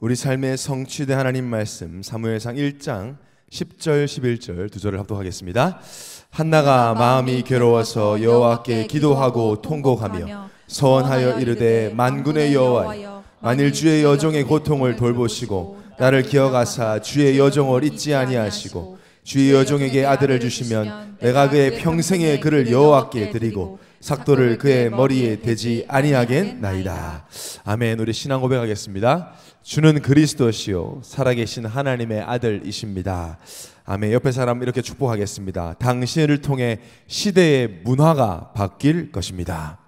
우리 삶의 성취된 하나님 말씀 사무엘상 1장 10절 11절 두 절을 합독하겠습니다. 한나가 마음이 괴로워서 여호와께 기도하고 통곡하며 서원하여 이르되 만군의 여호와여, 만일 주의 여종의 고통을 돌보시고 나를 기억하사 주의 여종을 잊지 아니하시고 주의 여종에게 아들을 주시면 내가 그의 평생의 그를 여호와께 드리고 삭도를 그의 머리에 대지 아니하겠나이다. 아멘. 우리 신앙 고백하겠습니다. 주는 그리스도시요 살아계신 하나님의 아들이십니다. 아멘. 옆에 사람 이렇게 축복하겠습니다. 당신을 통해 시대의 문화가 바뀔 것입니다.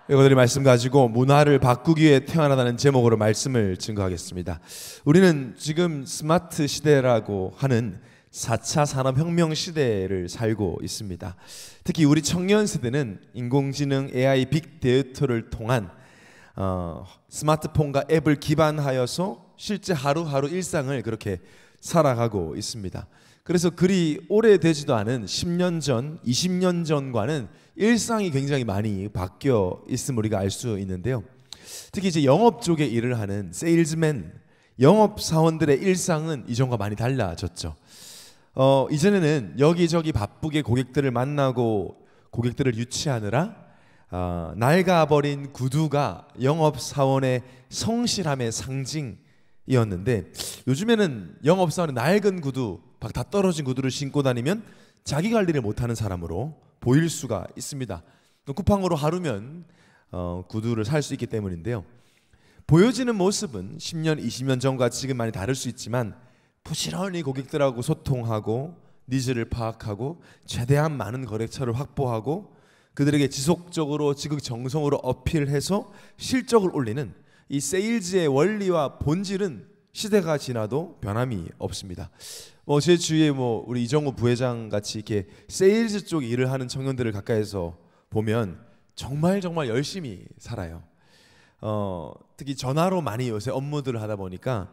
여러분들이 말씀 가지고 문화를 바꾸기 위해 태어나다는 제목으로 말씀을 증거하겠습니다. 우리는 지금 스마트 시대라고 하는 4차 산업혁명 시대를 살고 있습니다. 특히 우리 청년 세대는 인공지능, AI, 빅데이터를 통한 스마트폰과 앱을 기반하여서 실제 하루하루 일상을 그렇게 살아가고 있습니다. 그래서 그리 오래되지도 않은 10년 전, 20년 전과는 일상이 굉장히 많이 바뀌어 있음을 우리가 알 수 있는데요. 특히 이제 영업 쪽에 일을 하는 세일즈맨, 영업사원들의 일상은 이전과 많이 달라졌죠. 이전에는 여기저기 바쁘게 고객들을 만나고 고객들을 유치하느라 낡아버린 구두가 영업사원의 성실함의 상징이었는데, 요즘에는 영업사원의 낡은 구두, 다 떨어진 구두를 신고 다니면 자기 관리를 못하는 사람으로 보일 수가 있습니다. 쿠팡으로 하루면 구두를 살 수 있기 때문인데요. 보여지는 모습은 10년, 20년 전과 지금 많이 다를 수 있지만 부지런히 고객들하고 소통하고 니즈를 파악하고 최대한 많은 거래처를 확보하고 그들에게 지속적으로 지극정성으로 어필해서 실적을 올리는 이 세일즈의 원리와 본질은 시대가 지나도 변함이 없습니다. 제 주위에 우리 이정우 부회장 같이 이렇게 세일즈 쪽 일을 하는 청년들을 가까이서 보면 정말 열심히 살아요. 특히 전화로 많이 요새 업무들을 하다 보니까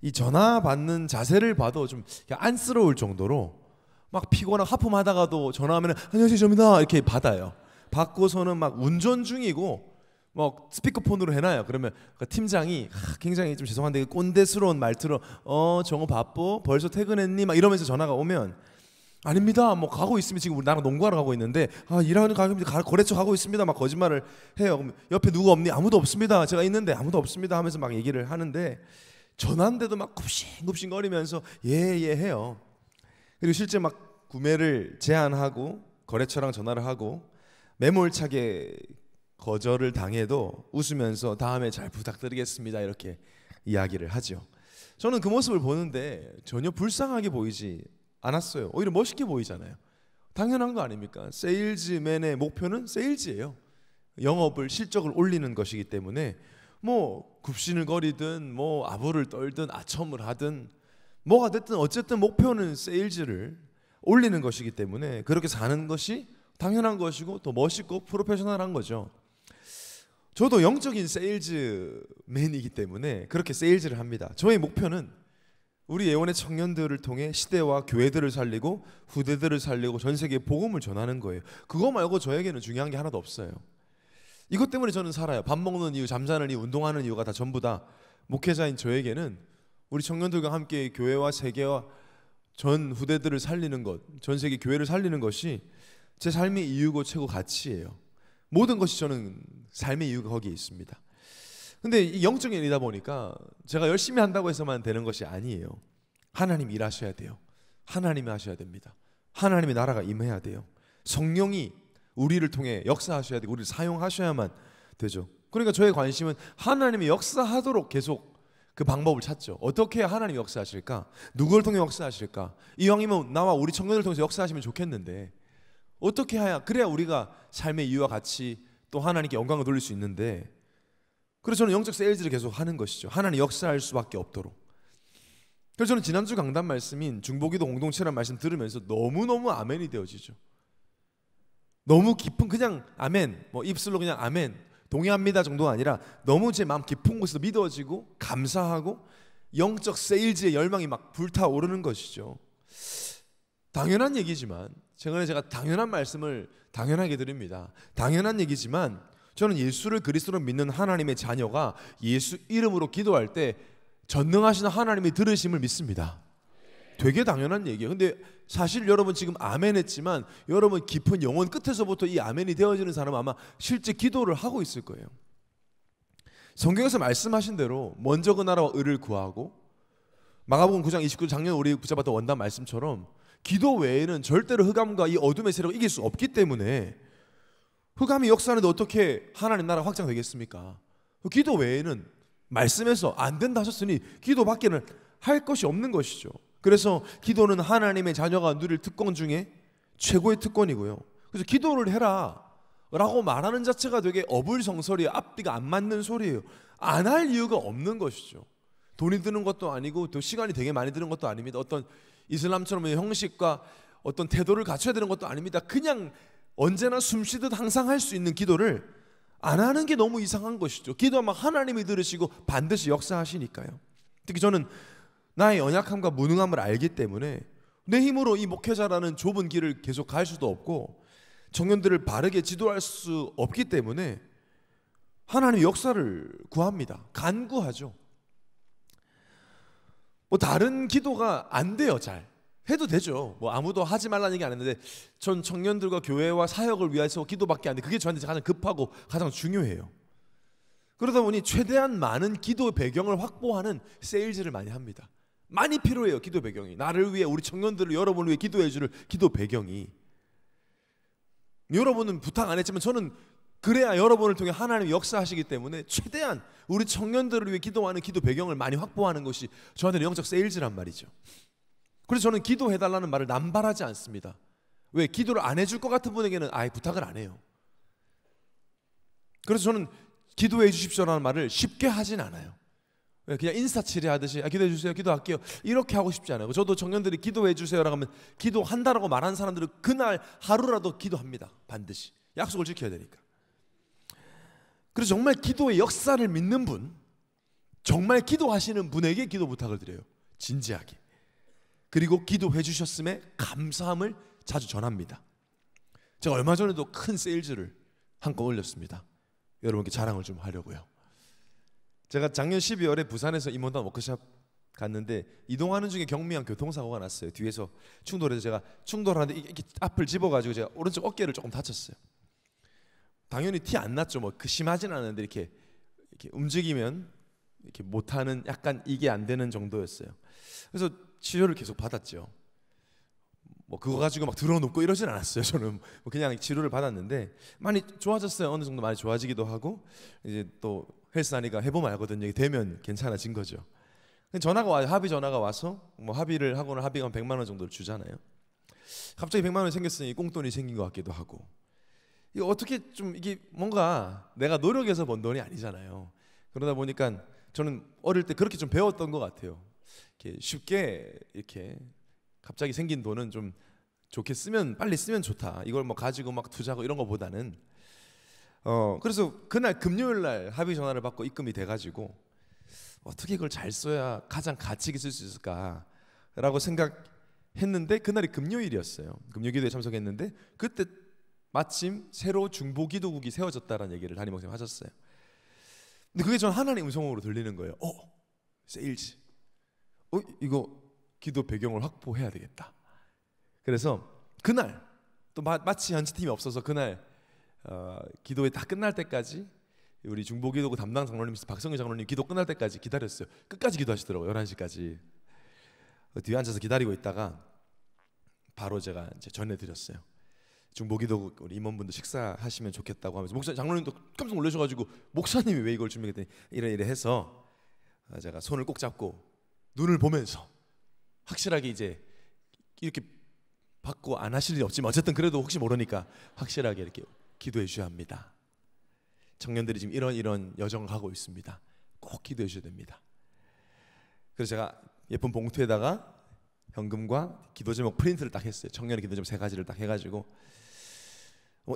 이 전화 받는 자세를 봐도 좀 안쓰러울 정도로 막 피곤하고 하품하다가도 전화하면 안녕하세요 접니다 이렇게 받아요. 받고서는 막 운전 중이고 뭐 스피커폰으로 해놔요. 그러면 팀장이 굉장히 좀 죄송한데 꼰대스러운 말투로 정우 바빠? 벌써 퇴근했니? 막 이러면서 전화가 오면 아닙니다. 뭐 가고 있으면 지금 나랑 농구하러 가고 있는데 일하는 가입니다. 거래처 가고 있습니다. 막 거짓말을 해요. 그럼 옆에 누구 없니? 아무도 없습니다. 제가 있는데 아무도 없습니다 하면서 막 얘기를 하는데 전화인데도 막 굽신굽신 거리면서 예 해요. 그리고 실제 막 구매를 제안하고 거래처랑 전화를 하고 매몰차게 거절을 당해도 웃으면서 다음에 잘 부탁드리겠습니다 이렇게 이야기를 하죠. 저는 그 모습을 보는데 전혀 불쌍하게 보이지 않았어요. 오히려 멋있게 보이잖아요. 당연한 거 아닙니까? 세일즈맨의 목표는 세일즈예요. 영업을 실적을 올리는 것이기 때문에 굽신을 거리든 아부를 떨든 아첨을 하든 뭐가 됐든 어쨌든 목표는 세일즈를 올리는 것이기 때문에 그렇게 사는 것이 당연한 것이고 또 멋있고 프로페셔널한 거죠. 저도 영적인 세일즈맨이기 때문에 그렇게 세일즈를 합니다. 저의 목표는 우리 예원의 청년들을 통해 시대와 교회들을 살리고 후대들을 살리고 전 세계에 복음을 전하는 거예요. 그거 말고 저에게는 중요한 게 하나도 없어요. 이것 때문에 저는 살아요. 밥 먹는 이유, 잠자는 이유, 운동하는 이유가 다 전부 다 목회자인 저에게는 우리 청년들과 함께 교회와 세계와 전 후대들을 살리는 것, 전 세계 교회를 살리는 것이 제 삶의 이유고 최고 가치예요. 모든 것이 저는 삶의 이유가 거기에 있습니다. 근데 이 영적인 일이다 보니까 제가 열심히 한다고 해서만 되는 것이 아니에요. 하나님 일하셔야 돼요. 하나님이 하셔야 됩니다. 하나님의 나라가 임해야 돼요. 성령이 우리를 통해 역사하셔야 되고 우리를 사용하셔야만 되죠. 그러니까 저의 관심은 하나님이 역사하도록 계속 그 방법을 찾죠. 어떻게 해야 하나님이 역사하실까? 누구를 통해 역사하실까? 이왕이면 나와 우리 청년을 통해서 역사하시면 좋겠는데 어떻게 해야 그래야 우리가 삶의 이유와 가치 또 하나님께 영광을 돌릴 수 있는데, 그래서 저는 영적 세일즈를 계속 하는 것이죠. 하나님 역사할 수밖에 없도록. 그래서 저는 지난주 강단 말씀인 중보기도 공동체라는 말씀 들으면서 너무너무 아멘이 되어지죠. 너무 깊은 그냥 아멘 입술로 그냥 아멘 동의합니다 정도가 아니라 너무 제 마음 깊은 곳에서 믿어지고 감사하고 영적 세일즈의 열망이 막 불타오르는 것이죠. 당연한 얘기지만 제가 당연한 말씀을 당연하게 드립니다. 당연한 얘기지만 저는 예수를 그리스도로 믿는 하나님의 자녀가 예수 이름으로 기도할 때 전능하신 하나님이 들으심을 믿습니다. 되게 당연한 얘기예요. 근데 사실 여러분 지금 아멘 했지만 여러분 깊은 영혼 끝에서부터 이 아멘이 되어지는 사람은 아마 실제 기도를 하고 있을 거예요. 성경에서 말씀하신 대로 먼저 그 나라와 의를 구하고, 마가복음 9장 29절 작년 우리 붙잡았던 원단 말씀처럼 기도 외에는 절대로 흑암과 이 어둠의 세력을 이길 수 없기 때문에, 흑암이 역사하는데 어떻게 하나님 나라가 확장되겠습니까? 기도 외에는 말씀에서 안 된다 하셨으니 기도밖에는 할 것이 없는 것이죠. 그래서 기도는 하나님의 자녀가 누릴 특권 중에 최고의 특권이고요. 그래서 기도를 해라 라고 말하는 자체가 되게 어불성설이에요. 앞뒤가 안 맞는 소리예요. 안 할 이유가 없는 것이죠. 돈이 드는 것도 아니고 또 시간이 되게 많이 드는 것도 아닙니다. 어떤 이슬람처럼 형식과 어떤 태도를 갖춰야 되는 것도 아닙니다. 그냥 언제나 숨쉬듯 항상 할 수 있는 기도를 안 하는 게 너무 이상한 것이죠. 기도하면 하나님이 들으시고 반드시 역사하시니까요. 특히 저는 나의 연약함과 무능함을 알기 때문에 내 힘으로 이 목회자라는 좁은 길을 계속 갈 수도 없고 청년들을 바르게 지도할 수 없기 때문에 하나님의 역사를 구합니다. 간구하죠. 뭐 다른 기도가 안 돼요. 잘 해도 되죠. 뭐 아무도 하지 말라는 얘기 안 했는데 전 청년들과 교회와 사역을 위해서 기도밖에 안 돼. 그게 저한테 가장 급하고 가장 중요해요. 그러다 보니 최대한 많은 기도 배경을 확보하는 세일즈를 많이 합니다. 많이 필요해요. 기도 배경이. 나를 위해, 우리 청년들을, 여러분을 위해 기도해 줄 기도 배경이. 여러분은 부탁 안 했지만 저는 그래야 여러분을 통해 하나님이 역사하시기 때문에 최대한 우리 청년들을 위해 기도하는 기도 배경을 많이 확보하는 것이 저한테는 영적 세일즈란 말이죠. 그래서 저는 기도해달라는 말을 남발하지 않습니다. 왜? 기도를 안 해줄 것 같은 분에게는 아예 부탁을 안 해요. 그래서 저는 기도해 주십시오라는 말을 쉽게 하진 않아요. 그냥 인사치레 하듯이 기도해 주세요, 기도할게요, 이렇게 하고 싶지 않아요. 저도 청년들이 기도해 주세요라고 하면 기도한다라고 말하는 사람들은 그날 하루라도 기도합니다. 반드시 약속을 지켜야 되니까. 그래서 정말 기도의 역사를 믿는 분, 정말 기도하시는 분에게 기도 부탁을 드려요. 진지하게. 그리고 기도해 주셨음에 감사함을 자주 전합니다. 제가 얼마 전에도 큰 세일즈를 한 건 올렸습니다. 여러분께 자랑을 좀 하려고요. 제가 작년 12월에 부산에서 임원단 워크숍 갔는데 이동하는 중에 경미한 교통사고가 났어요. 뒤에서 충돌해서 제가 충돌하는데 이렇게 앞을 집어가지고 제가 오른쪽 어깨를 조금 다쳤어요. 당연히 티 안 났죠. 뭐 그 심하진 않은데 이렇게 움직이면 이렇게 못하는, 약간 이게 안 되는 정도였어요. 그래서 치료를 계속 받았죠. 뭐 그거 가지고 막 들어눕고 이러진 않았어요. 저는 뭐 그냥 치료를 받았는데 많이 좋아졌어요. 어느 정도 많이 좋아지기도 하고, 이제 또 헬스하니까 해보면 알거든요. 되면 괜찮아진 거죠. 전화가 와요. 합의 전화가 와서 뭐 합의를 하고는 합의가 한 100만 원 정도를 주잖아요. 갑자기 100만 원이 생겼으니 꽁돈이 생긴 것 같기도 하고, 이게 어떻게 좀, 이게 뭔가 내가 노력해서 번 돈이 아니잖아요. 그러다 보니까 저는 어릴 때 그렇게 좀 배웠던 것 같아요. 이렇게 쉽게 이렇게 갑자기 생긴 돈은 좀 좋게 쓰면, 빨리 쓰면 좋다. 이걸 뭐 가지고 막 투자하고 이런 거보다는 그래서 그날 금요일 날 합의 전화를 받고 입금이 돼가지고 어떻게 이걸 잘 써야 가장 가치 있게 쓸 수 있을까라고 생각했는데, 그날이 금요일이었어요. 금요기도에 참석했는데 그때 마침 새로 중보기도국이 세워졌다라는 얘기를 담임 목사님 하셨어요. 근데 그게 전 하나님의 음성으로 들리는 거예요. 세일즈. 이거 기도 배경을 확보해야 되겠다. 그래서 그날 또 마치 현지팀이 없어서 그날 기도회 다 끝날 때까지 우리 중보기도국 담당 장로님 박성희 장로님 기도 끝날 때까지 기다렸어요. 끝까지 기도하시더라고요. 11시까지. 뒤에 앉아서 기다리고 있다가 바로 제가 이제 전해드렸어요. 중보기도국 우리 임원분들 식사하시면 좋겠다고 하면서 목사 장로님도 깜짝 놀라셔가지고 목사님이 왜 이걸 준비했더니 이래 해서 제가 손을 꼭 잡고 눈을 보면서 확실하게 이제 이렇게 받고 안 하실 일 없지만 어쨌든 그래도 혹시 모르니까 확실하게 이렇게 기도해 주셔야 합니다. 청년들이 지금 이런 여정을 하고 있습니다. 꼭 기도해 주셔야 됩니다. 그래서 제가 예쁜 봉투에다가 현금과 기도 제목 프린트를 딱 했어요. 청년의 기도 제목 3가지를 딱 해가지고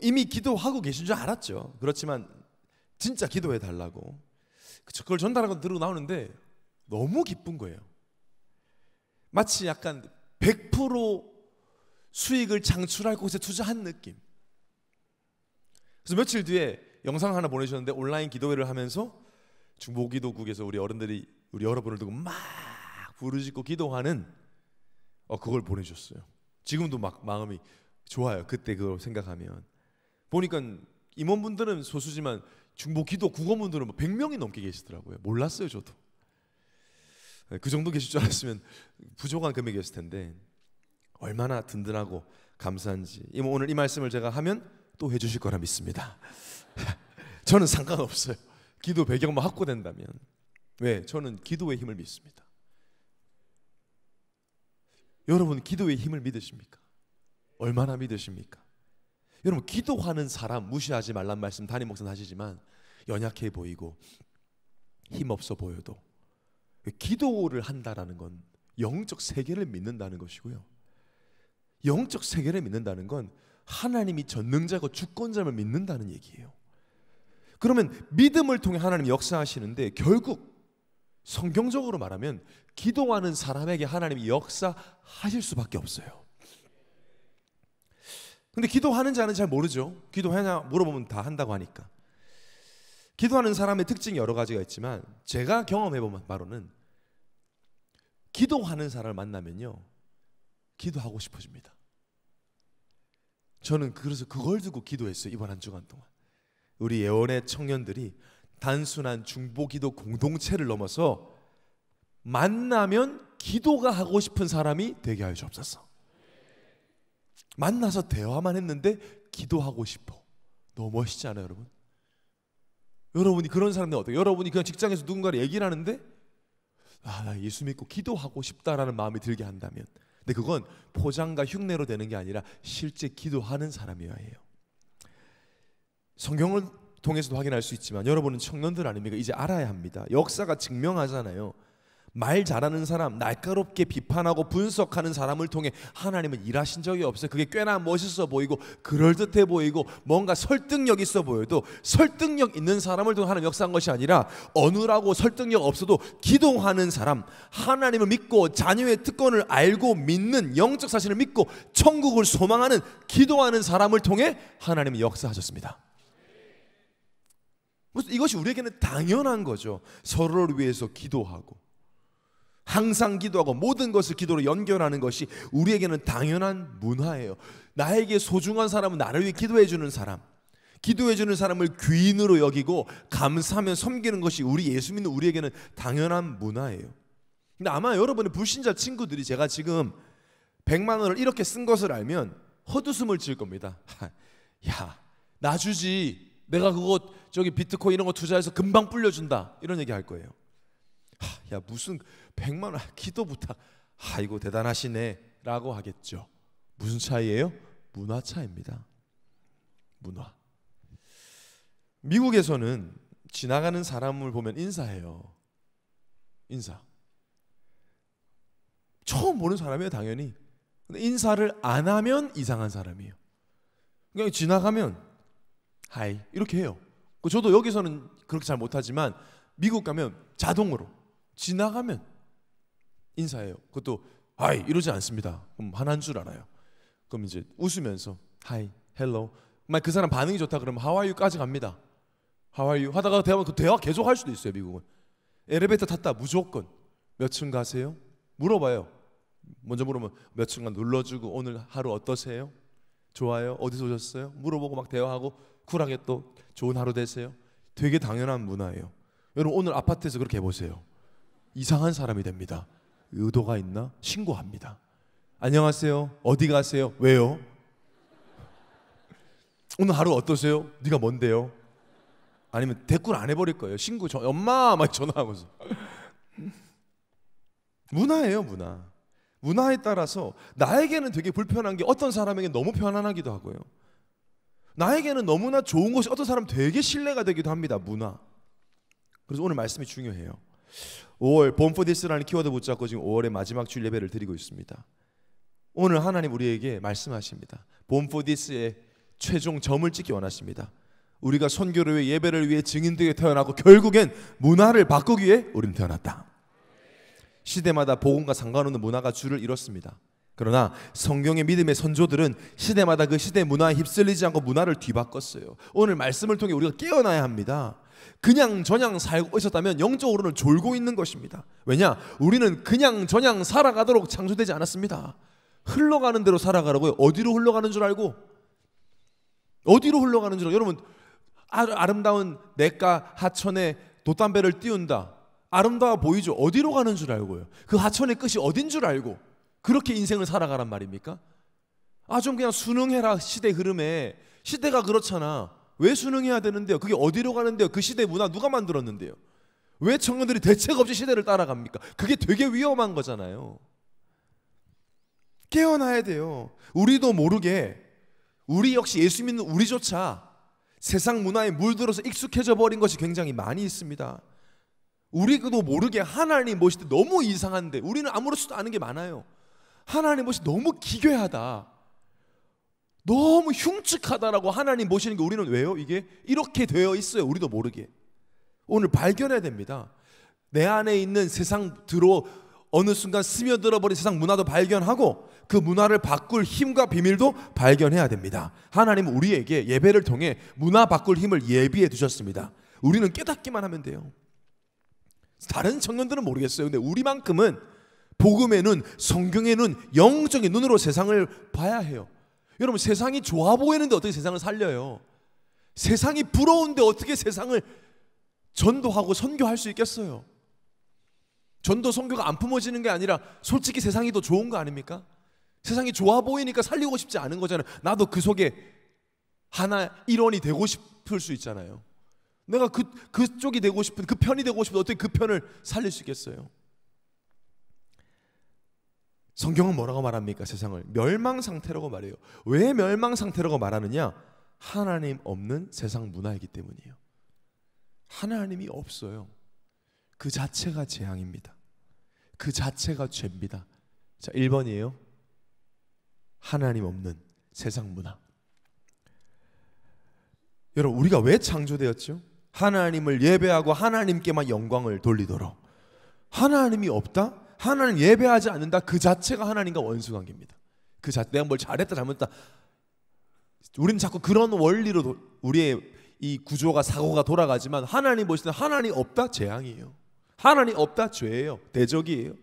이미 기도하고 계신 줄 알았죠. 그렇지만 진짜 기도해 달라고 그걸 전달하고 들고 나오는데 너무 기쁜 거예요. 마치 약간 100% 수익을 창출할 곳에 투자한 느낌. 그래서 며칠 뒤에 영상 하나 보내주셨는데 온라인 기도회를 하면서 중보기도국에서 우리 어른들이 우리 여러분을 두고 막 부르짖고 기도하는 그걸 보내주셨어요. 지금도 막 마음이 좋아요. 그때 그걸 생각하면. 보니까 임원분들은 소수지만 중보기도 국원분들은 100명이 넘게 계시더라고요. 몰랐어요 저도. 그 정도 계실 줄 알았으면 부족한 금액이었을 텐데 얼마나 든든하고 감사한지. 오늘 이 말씀을 제가 하면 또 해주실 거라 믿습니다. 저는 상관없어요. 기도 배경만 확보된다면. 왜? 저는 기도의 힘을 믿습니다. 여러분 기도의 힘을 믿으십니까? 얼마나 믿으십니까? 여러분 기도하는 사람 무시하지 말란 말씀 담임 목사는 하시지만 연약해 보이고 힘없어 보여도 기도를 한다라는 건 영적 세계를 믿는다는 것이고요. 영적 세계를 믿는다는 건 하나님이 전능자고 주권자를 믿는다는 얘기예요. 그러면 믿음을 통해 하나님이 역사하시는데 결국 성경적으로 말하면 기도하는 사람에게 하나님이 역사하실 수밖에 없어요. 근데 기도하는 자는 잘 모르죠. 기도하냐 물어보면 다 한다고 하니까. 기도하는 사람의 특징이 여러 가지가 있지만 제가 경험해본 바로는 기도하는 사람을 만나면요 기도하고 싶어집니다. 저는 그래서 그걸 두고 기도했어요. 이번 한 주간 동안 우리 예원의 청년들이 단순한 중보기도 공동체를 넘어서 만나면 기도가 하고 싶은 사람이 되게 하여 주옵소서. 만나서 대화만 했는데 기도하고 싶어. 너무 멋있지 않아요 여러분? 여러분이 그런 사람들 어때요? 여러분이 그냥 직장에서 누군가를 얘기를 하는데 나 예수 믿고 기도하고 싶다라는 마음이 들게 한다면, 근데 그건 포장과 흉내로 되는 게 아니라 실제 기도하는 사람이어야 해요. 성경을 통해서도 확인할 수 있지만 여러분은 청년들 아닙니까? 이제 알아야 합니다. 역사가 증명하잖아요. 말 잘하는 사람, 날카롭게 비판하고 분석하는 사람을 통해 하나님은 일하신 적이 없어요. 그게 꽤나 멋있어 보이고 그럴듯해 보이고 뭔가 설득력 있어 보여도 설득력 있는 사람을 통해 하나님 역사한 것이 아니라 어눌하고 설득력 없어도 기도하는 사람, 하나님을 믿고 자녀의 특권을 알고 믿는 영적 사실을 믿고 천국을 소망하는 기도하는 사람을 통해 하나님이 역사하셨습니다. 이것이 우리에게는 당연한 거죠. 서로를 위해서 기도하고 항상 기도하고 모든 것을 기도로 연결하는 것이 우리에게는 당연한 문화예요. 나에게 소중한 사람은 나를 위해 기도해 주는 사람, 기도해 주는 사람을 귀인으로 여기고 감사하며 섬기는 것이 우리 예수 믿는 우리에게는 당연한 문화예요. 근데 아마 여러분의 불신자 친구들이 제가 지금 100만 원을 이렇게 쓴 것을 알면 헛웃음을 지을 겁니다. 야, 나 주지. 내가 그거 비트코인 이런 거 투자해서 금방 불려준다. 이런 얘기 할 거예요. 야, 무슨 100만 원 기도 부탁. 이거 대단하시네 라고 하겠죠. 무슨 차이예요? 문화 차이입니다. 문화. 미국에서는 지나가는 사람을 보면 인사해요. 인사. 처음 보는 사람이에요 당연히. 근데 인사를 안 하면 이상한 사람이에요. 그냥 지나가면 하이 이렇게 해요. 저도 여기서는 그렇게 잘 못하지만 미국 가면 자동으로 지나가면 인사해요. 그것도 하이 이러지 않습니다. 그럼 하나인 줄 알아요. 그럼 이제 웃으면서 하이, 헬로. 만약 그 사람 반응이 좋다 그러면 How are you까지 갑니다. How are you 하다가 대화 계속 할 수도 있어요. 미국은 엘리베이터 탔다 무조건 몇 층 가세요? 물어봐요. 먼저 물으면 몇 층간 눌러주고 오늘 하루 어떠세요? 좋아요? 어디서 오셨어요? 물어보고 막 대화하고 쿨하게 또 좋은 하루 되세요. 되게 당연한 문화예요. 여러분 오늘 아파트에서 그렇게 해보세요. 이상한 사람이 됩니다. 의도가 있나? 신고합니다. 안녕하세요. 어디 가세요? 왜요? 오늘 하루 어떠세요? 네가 뭔데요? 아니면 대꾸를 안 해버릴 거예요. 신고 엄마 막 전화하고서. 문화예요 문화. 문화에 따라서 나에게는 되게 불편한 게 어떤 사람에게 너무 편안하기도 하고요. 나에게는 너무나 좋은 것이 어떤 사람 되게 신뢰가 되기도 합니다. 문화. 그래서 오늘 말씀이 중요해요. 5월 Born for This라는 키워드 붙잡고 지금 5월의 마지막 주일 예배를 드리고 있습니다. 오늘 하나님 우리에게 말씀하십니다. Born for This의 최종 점을 찍기 원하십니다. 우리가 선교를 위해 예배를 위해 증인되게 태어나고 결국엔 문화를 바꾸기 위해 우리는 태어났다. 시대마다 복음과 상관없는 문화가 주를 이뤘습니다. 그러나 성경의 믿음의 선조들은 시대마다 그 시대 문화에 휩쓸리지 않고 문화를 뒤바꿨어요. 오늘 말씀을 통해 우리가 깨어나야 합니다. 그냥 저냥 살고 있었다면 영적으로는 졸고 있는 것입니다. 왜냐? 우리는 그냥 저냥 살아가도록 창조되지 않았습니다. 흘러가는 대로 살아가라고요. 어디로 흘러가는 줄 알고? 어디로 흘러가는 줄 알고? 여러분, 아름다운 냇가 하천에 돛담배를 띄운다. 아름다워 보이죠? 어디로 가는 줄 알고요? 그 하천의 끝이 어딘 줄 알고 그렇게 인생을 살아가란 말입니까? 좀 그냥 순응해라 시대 흐름에. 시대가 그렇잖아. 왜 순응해야 되는데요? 그게 어디로 가는데요? 그 시대 문화 누가 만들었는데요? 왜 청년들이 대책 없이 시대를 따라갑니까? 그게 되게 위험한 거잖아요. 깨어나야 돼요. 우리도 모르게 우리 역시 예수 믿는 우리조차 세상 문화에 물들어서 익숙해져 버린 것이 굉장히 많이 있습니다. 우리도 모르게 하나님 모실 때 너무 이상한데 우리는 아무렇지도 않은 게 많아요. 하나님 모실 때 너무 기괴하다, 너무 흉측하다라고 하나님 모시는 게 우리는 왜요? 이게 이렇게 되어 있어요. 우리도 모르게. 오늘 발견해야 됩니다. 내 안에 있는 세상 어느 순간 스며들어 버린 세상 문화도 발견하고 그 문화를 바꿀 힘과 비밀도 발견해야 됩니다. 하나님은 우리에게 예배를 통해 문화 바꿀 힘을 예비해 두셨습니다. 우리는 깨닫기만 하면 돼요. 다른 청년들은 모르겠어요. 근데 우리만큼은 복음의 눈, 성경의 눈, 영적인 눈으로 세상을 봐야 해요. 여러분, 세상이 좋아 보이는데 어떻게 세상을 살려요? 세상이 부러운데 어떻게 세상을 전도하고 선교할 수 있겠어요? 전도 선교가 안 품어지는 게 아니라 솔직히 세상이 더 좋은 거 아닙니까? 세상이 좋아 보이니까 살리고 싶지 않은 거잖아요. 나도 그 속에 하나 일원이 되고 싶을 수 있잖아요. 내가 그쪽이 되고 싶은, 그 편이 되고 싶은데 어떻게 그 편을 살릴 수 있겠어요? 성경은 뭐라고 말합니까? 세상을 멸망 상태라고 말해요. 왜 멸망 상태라고 말하느냐? 하나님 없는 세상 문화이기 때문이에요. 하나님이 없어요. 그 자체가 재앙입니다. 그 자체가 죄입니다. 자, 1번이에요. 하나님 없는 세상 문화. 여러분, 우리가 왜 창조되었죠? 하나님을 예배하고 하나님께만 영광을 돌리도록. 하나님이 없다? 하나님 예배하지 않는다? 그 자체가 하나님과 원수관계입니다. 내가 뭘 잘했다 잘못했다, 우리는 자꾸 그런 원리로 우리의 이 구조가, 사고가 돌아가지만 하나님 보시면 하나님 없다? 재앙이에요. 하나님 없다? 죄예요. 대적이에요.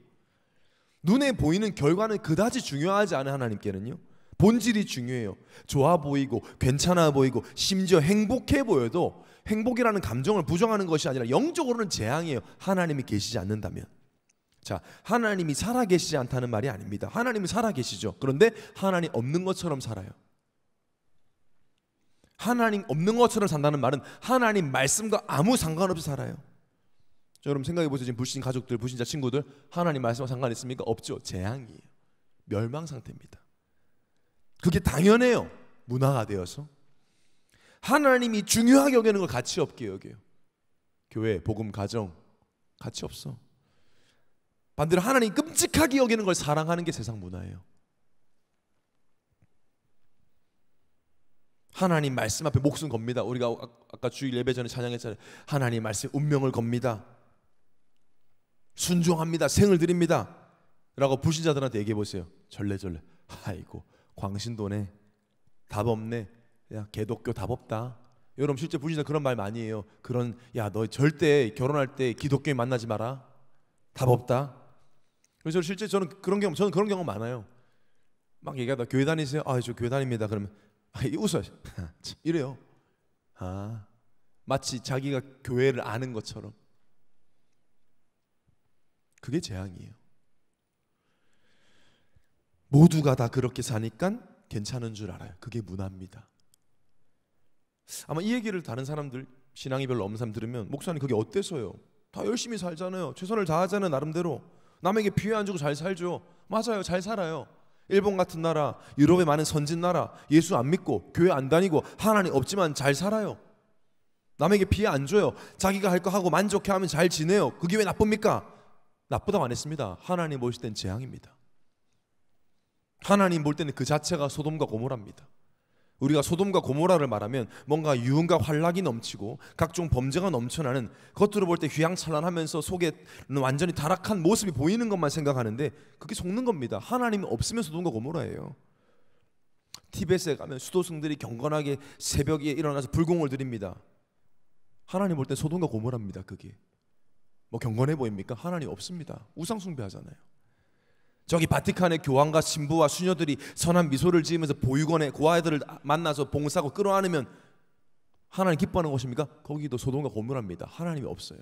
눈에 보이는 결과는 그다지 중요하지 않은 하나님께는요, 본질이 중요해요. 좋아 보이고 괜찮아 보이고 심지어 행복해 보여도 행복이라는 감정을 부정하는 것이 아니라 영적으로는 재앙이에요. 하나님이 계시지 않는다면. 자, 하나님이 살아계시지 않다는 말이 아닙니다. 하나님은 살아계시죠. 그런데 하나님 없는 것처럼 살아요. 하나님 없는 것처럼 산다는 말은 하나님 말씀과 아무 상관없이 살아요. 여러분 생각해 보세요. 지금 불신 가족들, 불신자 친구들, 하나님 말씀과 상관 있습니까? 없죠. 재앙이에요. 멸망 상태입니다. 그게 당연해요. 문화가 되어서 하나님이 중요하게 여기는 걸 가치 없게 여겨요. 교회, 복음, 가정 가치 없어. 반대로 하나님 끔찍하게 여기는 걸 사랑하는 게 세상 문화예요. 하나님 말씀 앞에 목숨 겁니다. 우리가 아까 주일 예배 전에 찬양했잖아요. 하나님 말씀 운명을 겁니다. 순종합니다. 생을 드립니다. 라고 불신자들한테 얘기해 보세요. 절레절레. 아이고 광신도네, 답 없네, 야 개독교 답 없다. 여러분 실제 불신자 그런 말 많이 해요. 야 너 절대 결혼할 때 기독교인 만나지 마라, 답 없다. 그래서 실제 저는 그런 경우 많아요. 막 얘기하다 교회 다니세요? 저 교회 다닙니다. 그러면 웃어요. 이래요. 마치 자기가 교회를 아는 것처럼. 그게 재앙이에요. 모두가 다 그렇게 사니까 괜찮은 줄 알아요. 그게 문화입니다. 아마 이 얘기를 다른 사람들, 신앙이 별로 없는 사람 들으면, 목사님 그게 어때서요? 다 열심히 살잖아요. 최선을 다하잖아요. 나름대로 남에게 피해 안 주고 잘 살죠. 맞아요. 잘 살아요. 일본 같은 나라, 유럽의 많은 선진 나라, 예수 안 믿고 교회 안 다니고 하나님 없지만 잘 살아요. 남에게 피해 안 줘요. 자기가 할 거 하고 만족해하면 잘 지내요. 그게 왜 나쁩니까? 나쁘다고 안 했습니다. 하나님 보실 땐 재앙입니다. 하나님 볼 때는 그 자체가 소돔과 고모라입니다. 우리가 소돔과 고모라를 말하면 뭔가 유흥과 환락이 넘치고 각종 범죄가 넘쳐나는, 겉으로 볼 때 휘황찬란하면서 속에 완전히 타락한 모습이 보이는 것만 생각하는데 그게 속는 겁니다. 하나님이 없으면 소돔과 고모라예요. 티벳에 가면 수도승들이 경건하게 새벽에 일어나서 불공을 드립니다. 하나님 볼 때 소돔과 고모라입니다. 그게 뭐 경건해 보입니까? 하나님 없습니다. 우상 숭배하잖아요. 저기 바티칸의 교황과 신부와 수녀들이 선한 미소를 지으면서 보육원에 고아이들을 만나서 봉사하고 끌어안으면 하나님 기뻐하는 곳입니까? 거기도 소돔과 고모라입니다. 하나님이 없어요.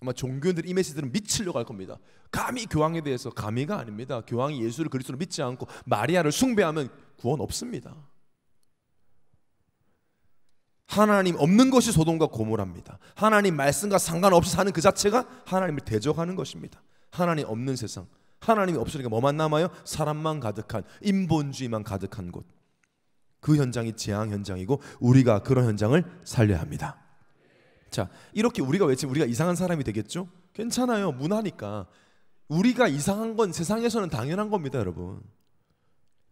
아마 종교인들 이 메시지들은 미치려고 할 겁니다. 감히 교황에 대해서. 감히가 아닙니다. 교황이 예수를 그리스도로 믿지 않고 마리아를 숭배하면 구원 없습니다. 하나님 없는 것이 소돔과 고모라입니다. 하나님 말씀과 상관없이 사는 그 자체가 하나님을 대적하는 것입니다. 하나님 없는 세상, 하나님이 없으니까 뭐만 남아요? 사람만 가득한, 인본주의만 가득한 곳. 그 현장이 재앙 현장이고 우리가 그런 현장을 살려야 합니다. 자, 이렇게 우리가 외치면 우리가 이상한 사람이 되겠죠? 괜찮아요. 문화니까. 우리가 이상한 건 세상에서는 당연한 겁니다, 여러분.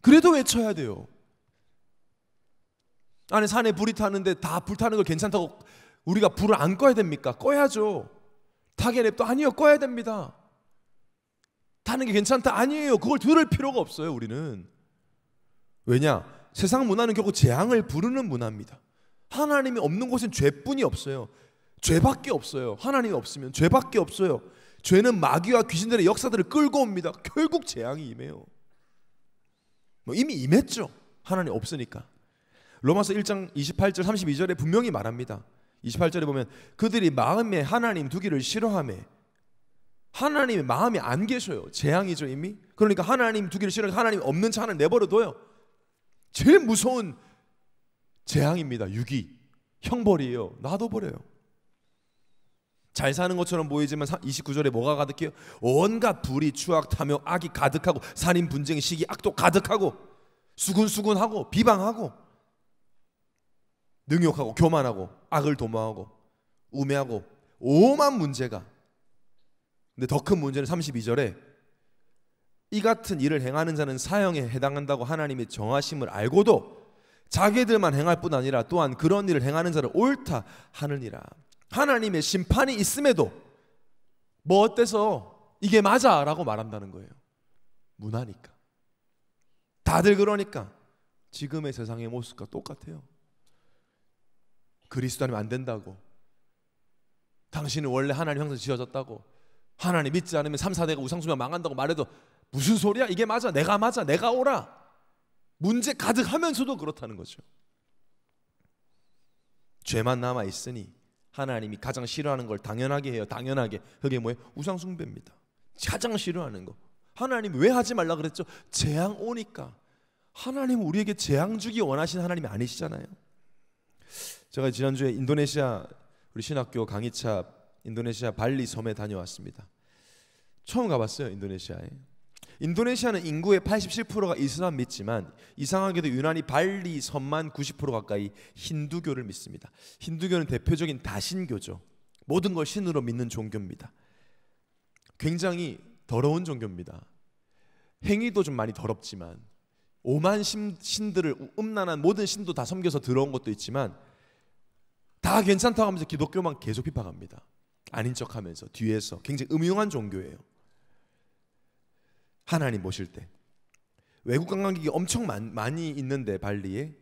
그래도 외쳐야 돼요. 아니, 산에 불이 타는데 다 불타는 걸 괜찮다고 우리가 불을 안 꺼야 됩니까? 꺼야죠. 타게 냅둬? 아니요, 꺼야 됩니다. 타는 게 괜찮다? 아니에요. 그걸 들을 필요가 없어요, 우리는. 왜냐? 세상 문화는 결국 재앙을 부르는 문화입니다. 하나님이 없는 곳엔 죄뿐이 없어요. 죄밖에 없어요. 하나님이 없으면 죄밖에 없어요. 죄는 마귀와 귀신들의 역사들을 끌고 옵니다. 결국 재앙이 임해요. 뭐 이미 임했죠. 하나님 없으니까. 로마서 1장 28절 32절에 분명히 말합니다. 28절에 보면 그들이 마음에 하나님 두기를 싫어하며, 하나님의 마음이 안 계셔요. 재앙이죠 이미. 그러니까 하나님 두기를 싫어하니까 하나님 없는 차 하나 내버려둬요. 제일 무서운 재앙입니다. 유기, 형벌이에요. 놔둬버려요. 잘 사는 것처럼 보이지만 29절에 뭐가 가득해요? 온갖 불의, 추악, 탐욕, 악이 가득하고 살인, 분쟁, 시기, 악도 가득하고 수군수군하고 비방하고 능욕하고 교만하고 악을 도모하고 우매하고 오만 문제가. 근데 더 큰 문제는 32절에 이 같은 일을 행하는 자는 사형에 해당한다고 하나님이 정하심을 알고도 자기들만 행할 뿐 아니라 또한 그런 일을 행하는 자를 옳다 하느니라. 하나님의 심판이 있음에도 뭐 어때서 이게 맞아 라고 말한다는 거예요. 문화니까. 다들 그러니까. 지금의 세상의 모습과 똑같아요. 그리스도 아니면 안 된다고, 당신은 원래 하나님 형상 지어졌다고, 하나님 믿지 않으면 3, 4대가 우상숭배가 망한다고 말해도 무슨 소리야? 이게 맞아, 내가 옳아. 문제 가득하면서도 그렇다는 거죠. 죄만 남아있으니 하나님이 가장 싫어하는 걸 당연하게 해요. 당연하게. 그게 뭐예요? 우상숭배입니다. 가장 싫어하는 거. 하나님 왜 하지 말라 그랬죠? 재앙 오니까. 하나님은 우리에게 재앙 주기 원하시는 하나님이 아니시잖아요. 제가 지난주에 인도네시아 우리 신학교 강의차 인도네시아 발리 섬에 다녀왔습니다. 처음 가봤어요. 인도네시아에. 인도네시아는 인구의 87%가 이슬람 믿지만 이상하게도 유난히 발리 섬만 90% 가까이 힌두교를 믿습니다. 힌두교는 대표적인 다신교죠. 모든 걸 신으로 믿는 종교입니다. 굉장히 더러운 종교입니다. 행위도 좀 많이 더럽지만 오만 신들을, 음란한 모든 신도 다 섬겨서 들어온 것도 있지만 다 괜찮다고 하면서 기독교만 계속 비판합니다. 아닌 척하면서 뒤에서. 굉장히 음흉한 종교예요. 하나님 모실 때 외국 관광객이 엄청 많이 있는데 발리에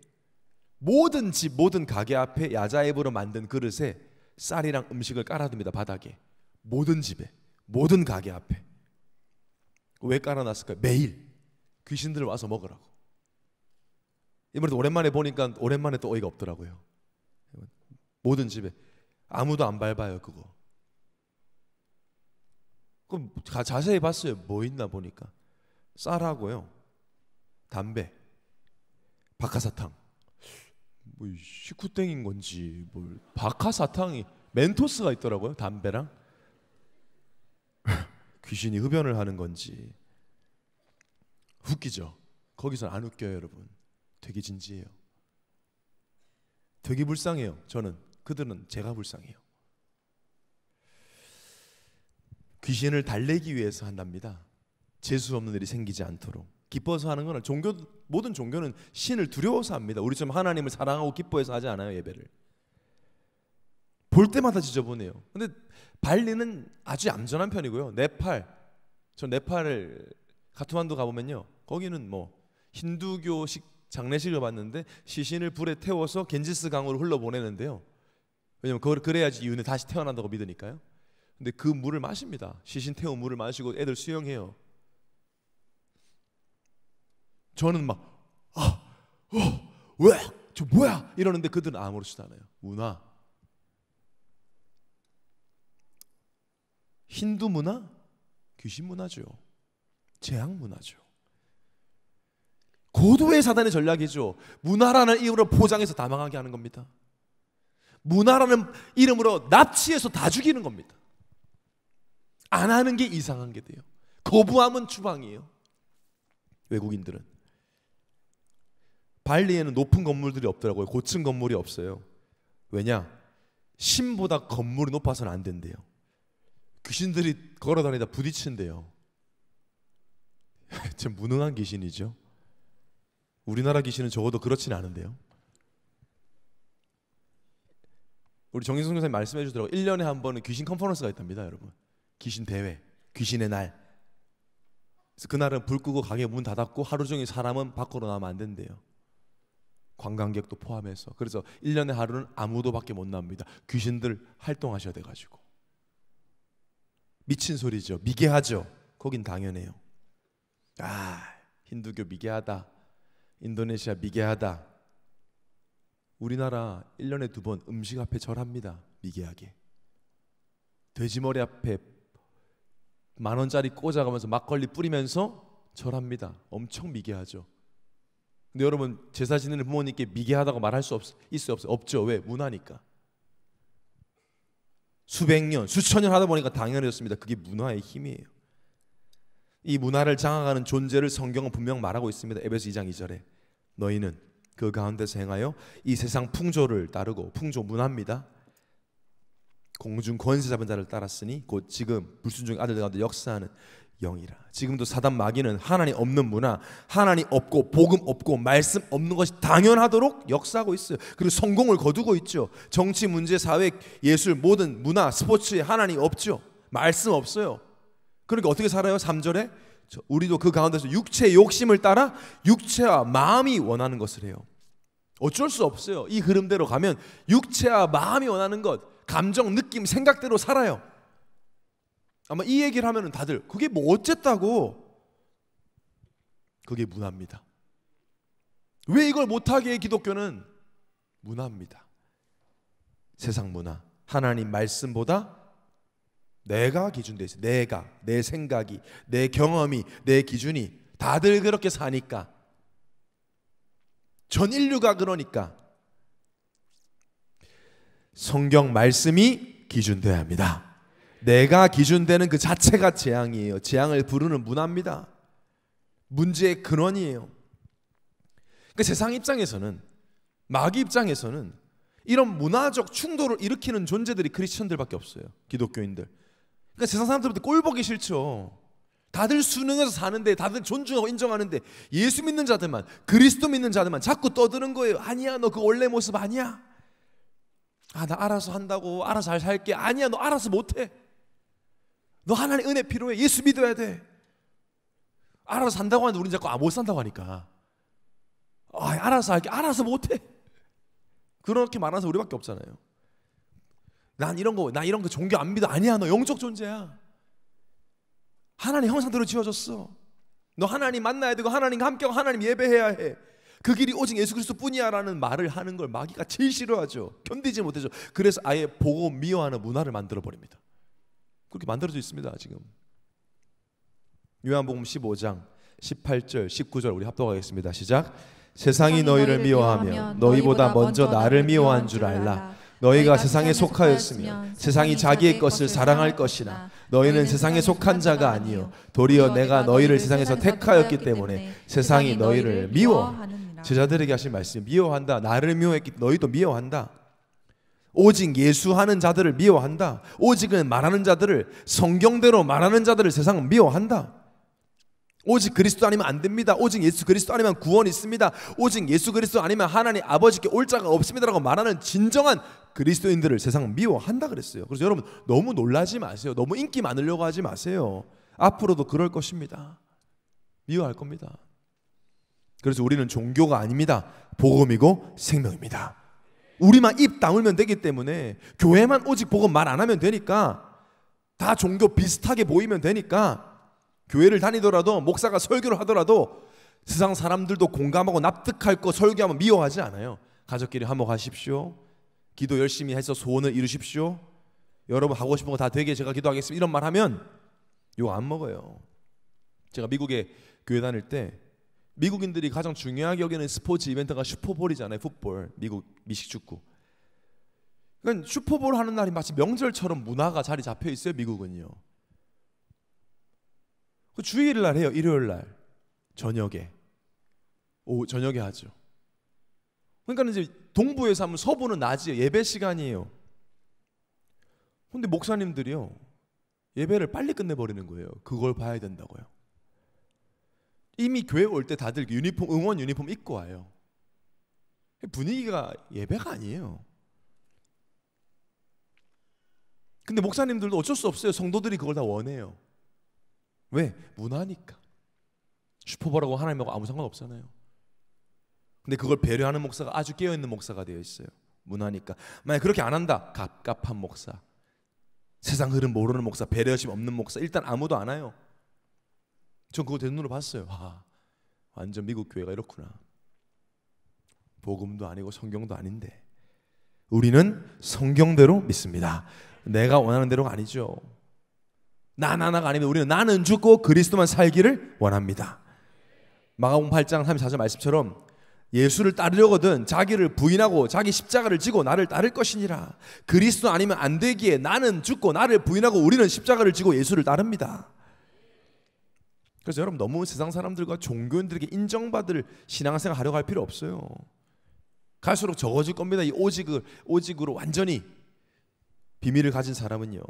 모든 집, 모든 가게 앞에 야자앱으로 만든 그릇에 쌀이랑 음식을 깔아둡니다. 바닥에. 모든 집에, 모든 가게 앞에. 왜 깔아놨을까요? 매일 귀신들 와서 먹으라고. 이번에도 오랜만에 보니까 오랜만에 또 어이가 없더라고요. 모든 집에 아무도 안 밟아요. 그거. 그럼 자세히 봤어요. 뭐 있나 보니까 쌀하고요, 담배, 박하사탕, 뭐 식후땡인 건지 뭘 박하사탕이 멘토스가 있더라고요. 담배랑. 귀신이 흡연을 하는 건지. 웃기죠. 거기서는 안 웃겨요, 여러분. 되게 진지해요. 되게 불쌍해요. 저는. 그들은 제가 불쌍해요. 귀신을 달래기 위해서 한답니다. 재수 없는 일이 생기지 않도록. 기뻐서 하는 거는 모든 종교는 신을 두려워서 합니다. 우리처럼 하나님을 사랑하고 기뻐해서 하지 않아요. 예배를 볼 때마다 지저분해요. 근데 발리는 아주 얌전한 편이고요. 저 네팔을 카트만두 가보면요, 거기는 뭐 힌두교식 장례식을 봤는데 시신을 불에 태워서 겐지스 강으로 흘러보내는데요. 왜냐면 그래야지 이웃에 다시 태어난다고 믿으니까요. 근데 그 물을 마십니다. 시신 태운 물을 마시고 애들 수영해요. 저는 막 왜? 저 뭐야? 이러는데 그들은 아무렇지도 않아요. 문화, 힌두 문화, 귀신 문화죠. 재앙 문화죠. 고도의 사단의 전략이죠. 문화라는 이름으로 포장해서 다 망하게 하는 겁니다. 문화라는 이름으로 납치해서 다 죽이는 겁니다. 안 하는 게 이상한 게 돼요. 거부함은 추방이에요. 외국인들은 발리에는 높은 건물들이 없더라고요. 고층 건물이 없어요. 왜냐? 신보다 건물이 높아서는 안 된대요. 귀신들이 걸어다니다 부딪힌대요. 참 무능한 귀신이죠. 우리나라 귀신은 적어도 그렇지는 않은데요. 우리 정인성 선생님 말씀해 주더라고요. 1년에 한 번은 귀신 컨퍼런스가 있답니다. 여러분, 귀신 대회, 귀신의 날. 그래서 그날은 불 끄고 가게 문 닫았고 하루 종일 사람은 밖으로 나오면 안 된대요. 관광객도 포함해서. 그래서 1년에 하루는 아무도 밖에 못 나옵니다. 귀신들 활동하셔야 돼가지고. 미친 소리죠. 미개하죠. 거긴 당연해요. 힌두교 미개하다, 인도네시아 미개하다. 우리나라 1년에 2번 음식 앞에 절합니다. 미개하게. 돼지머리 앞에 10,000원짜리 꽂아가면서 막걸리 뿌리면서 절합니다. 엄청 미개하죠. 근데 여러분, 제사 지내는 부모님께 미개하다고 말할 수 있어요? 없어요? 없죠. 왜? 문화니까. 수백 년, 수천 년 하다 보니까 당연해졌습니다. 그게 문화의 힘이에요. 이 문화를 장악하는 존재를 성경은 분명 말하고 있습니다. 에베소 2장 2절에 너희는 그 가운데서 행하여 이 세상 풍조를 따르고, 풍조 문화입니다. 공중 권세 잡은 자를 따랐으니 곧 지금 불순종의 아들들 가운데 역사하는 영이라. 지금도 사단 마귀는 하나님 없는 문화, 하나님 없고 복음 없고 말씀 없는 것이 당연하도록 역사하고 있어요. 그리고 성공을 거두고 있죠. 정치, 문제, 사회, 예술, 모든 문화, 스포츠에 하나님 없죠. 말씀 없어요. 그러니까 어떻게 살아요? 3절에 우리도 그 가운데서 육체의 욕심을 따라 육체와 마음이 원하는 것을 해요. 어쩔 수 없어요. 이 흐름대로 가면 육체와 마음이 원하는 것, 감정, 느낌, 생각대로 살아요. 아마 이 얘기를 하면 다들 그게 뭐 어쨌다고. 그게 문화입니다. 왜 이걸 못하게 해? 기독교는 문화입니다. 세상 문화. 하나님 말씀보다 내가 기준돼 있어요. 내 생각이, 내 경험이, 내 기준이. 다들 그렇게 사니까, 전 인류가 그러니까 성경 말씀이 기준돼야 합니다. 내가 기준되는 그 자체가 재앙이에요. 재앙을 부르는 문화입니다. 문제의 근원이에요. 그러니까 세상 입장에서는, 마귀 입장에서는 이런 문화적 충돌을 일으키는 존재들이 크리스천들밖에 없어요. 기독교인들. 그러니까 세상 사람들한테 꼴 보기 싫죠. 다들 수능해서 사는데, 다들 존중하고 인정하는데 예수 믿는 자들만, 그리스도 믿는 자들만 자꾸 떠드는 거예요. 아니야, 너 그 원래 모습 아니야. 나 알아서 한다고, 알아서 잘 살게. 아니야, 너 알아서 못해. 너 하나님 은혜 필요해. 예수 믿어야 돼. 알아서 산다고 하는데 우리는 자꾸 못 산다고 하니까 알아서 할게. 알아서 못해. 그렇게 말하는 사람 우리밖에 없잖아요. 나 이런 거 종교 안 믿어. 아니야, 너 영적 존재야. 하나님 형상대로 지어졌어. 너 하나님 만나야 되고 하나님과 함께하고 하나님 예배해야 해. 그 길이 오직 예수 그리스도뿐이야 라는 말을 하는 걸 마귀가 제일 싫어하죠. 견디지 못하죠. 그래서 아예 보고 미워하는 문화를 만들어버립니다. 그렇게 만들어져 있습니다. 지금 요한복음 15장 18절 19절 우리 합독하겠습니다. 시작. 세상이 너희를 미워하며 너희보다 먼저 나를 미워한 줄 알라. 너희가 세상에 속하였으며 세상이 자기의 것을 사랑할 것이나 너희는 세상에 속한 자가 아니요 도리어 내가 너희를 세상에서 택하였기 때문에 세상이 너희를 미워하느니라. 제자들에게 하신 말씀, 미워한다. 나를 미워했기 때문에 너희도 미워한다. 오직 예수하는 자들을 미워한다. 오직은 말하는 자들을, 성경대로 말하는 자들을 세상은 미워한다. 오직 그리스도 아니면 안 됩니다. 오직 예수 그리스도 아니면 구원이 있습니다. 오직 예수 그리스도 아니면 하나님 아버지께 올 자가 없습니다라고 말하는 진정한 그리스도인들을 세상은 미워한다 그랬어요. 그래서 여러분 너무 놀라지 마세요. 너무 인기 많으려고 하지 마세요. 앞으로도 그럴 것입니다. 미워할 겁니다. 그래서 우리는 종교가 아닙니다. 복음이고 생명입니다. 우리만 입 다물면 되기 때문에, 교회만 오직 복음 말 안 하면 되니까, 다 종교 비슷하게 보이면 되니까, 교회를 다니더라도 목사가 설교를 하더라도 세상 사람들도 공감하고 납득할 거 설교하면 미워하지 않아요. 가족끼리 화목하십시오. 기도 열심히 해서 소원을 이루십시오. 여러분 하고 싶은 거 다 되게 제가 기도하겠습니다. 이런 말 하면 욕 안 먹어요. 제가 미국에 교회 다닐 때 미국인들이 가장 중요하게 여기는 스포츠 이벤트가 슈퍼볼이잖아요. 풋볼, 미국 미식축구. 그러니까 슈퍼볼 하는 날이 마치 명절처럼 문화가 자리 잡혀 있어요. 미국은요. 그 주일날 해요. 일요일날 저녁에 저녁에 하죠. 그러니까 이제 동부에서 하면 서부는 낮이에요. 예배 시간이에요. 근데 목사님들이요, 예배를 빨리 끝내버리는 거예요. 그걸 봐야 된다고요. 이미 교회 올 때 다들 유니폼, 응원 유니폼 입고 와요. 분위기가 예배가 아니에요. 근데 목사님들도 어쩔 수 없어요. 성도들이 그걸 다 원해요. 왜? 문화니까. 슈퍼볼하고 하나님하고 아무 상관없잖아요. 근데 그걸 배려하는 목사가 아주 깨어있는 목사가 되어 있어요. 문화니까. 만약 그렇게 안 한다, 갑갑한 목사, 세상 흐름 모르는 목사, 배려심 없는 목사, 일단 아무도 안 와요. 전 그거 된 눈으로 봤어요. 와, 완전 미국 교회가 이렇구나. 복음도 아니고 성경도 아닌데 우리는 성경대로 믿습니다. 내가 원하는 대로가 아니죠. 나가 아니면 우리는 나는 죽고 그리스도만 살기를 원합니다. 마가복음 8장 34절 말씀처럼 예수를 따르려거든 자기를 부인하고 자기 십자가를 지고 나를 따를 것이니라. 그리스도 아니면 안 되기에 나는 죽고 나를 부인하고 우리는 십자가를 지고 예수를 따릅니다. 그래서 여러분 너무 세상 사람들과 종교인들에게 인정받을 신앙생활 하려고 할 필요 없어요. 갈수록 적어질 겁니다. 이 오직으로 완전히 비밀을 가진 사람은요.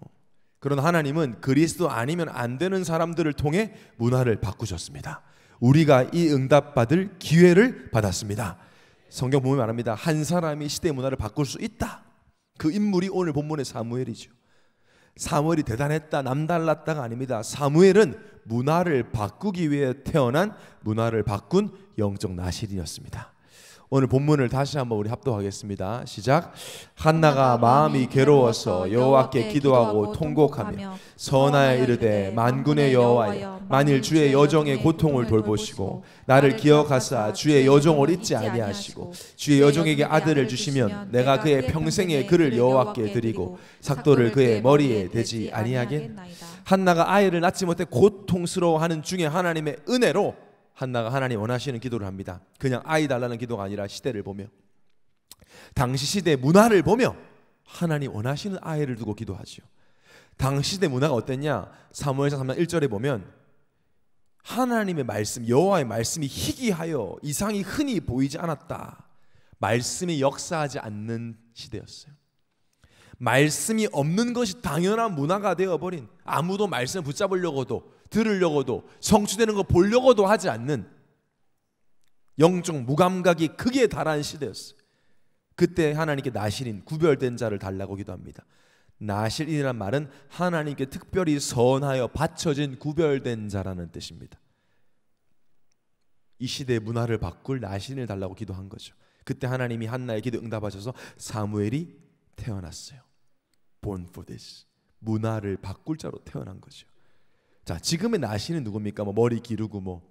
그러나 하나님은 그리스도 아니면 안 되는 사람들을 통해 문화를 바꾸셨습니다. 우리가 이 응답받을 기회를 받았습니다. 성경 보면 말합니다. 한 사람이 시대 문화를 바꿀 수 있다. 그 인물이 오늘 본문의 사무엘이죠. 사무엘이 대단했다, 남달랐다가 아닙니다. 사무엘은 문화를 바꾸기 위해 태어난 문화를 바꾼 영적 나실이었습니다. 오늘 본문을 다시 한번 우리 합독하겠습니다. 시작. 한나가 마음이 괴로워서 여호와께 기도하고 통곡하며 선하여 이르되 만군의 여호와여, 만일 주의 여종의 고통을 돌보시고 나를 기억하사 주의 여종을 잊지 아니하시고 주의 여종에게 아들을 주시면 내가 그의 평생의 그를 여호와께 드리고 삭도를 그의 머리에 대지 아니하겠나이다. 한나가 아이를 낳지 못해 고통스러워하는 중에 하나님의 은혜로 한나가 하나님 원하시는 기도를 합니다. 그냥 아이 달라는 기도가 아니라 시대를 보며, 당시 시대 문화를 보며 하나님 원하시는 아이를 두고 기도하죠. 당시 시대 문화가 어땠냐? 사무엘상 3장 1절에 보면 하나님의 말씀, 여호와의 말씀이 희귀하여 이상이 흔히 보이지 않았다. 말씀이 역사하지 않는 시대였어요. 말씀이 없는 것이 당연한 문화가 되어버린, 아무도 말씀을 붙잡으려고도 들으려고도 성취되는 거 보려고도 하지 않는 영적 무감각이 극에 달한 시대였어요. 그때 하나님께 나실인 구별된 자를 달라고 기도합니다. 나실이라는 말은 하나님께 특별히 선하여 바쳐진 구별된 자라는 뜻입니다. 이 시대의 문화를 바꿀 나실인을 달라고 기도한 거죠. 그때 하나님이 한나의 기도 응답하셔서 사무엘이 태어났어요. Born for this. 문화를 바꿀 자로 태어난 거죠. 자, 지금의 나시는 누굽니까? 머리 기르고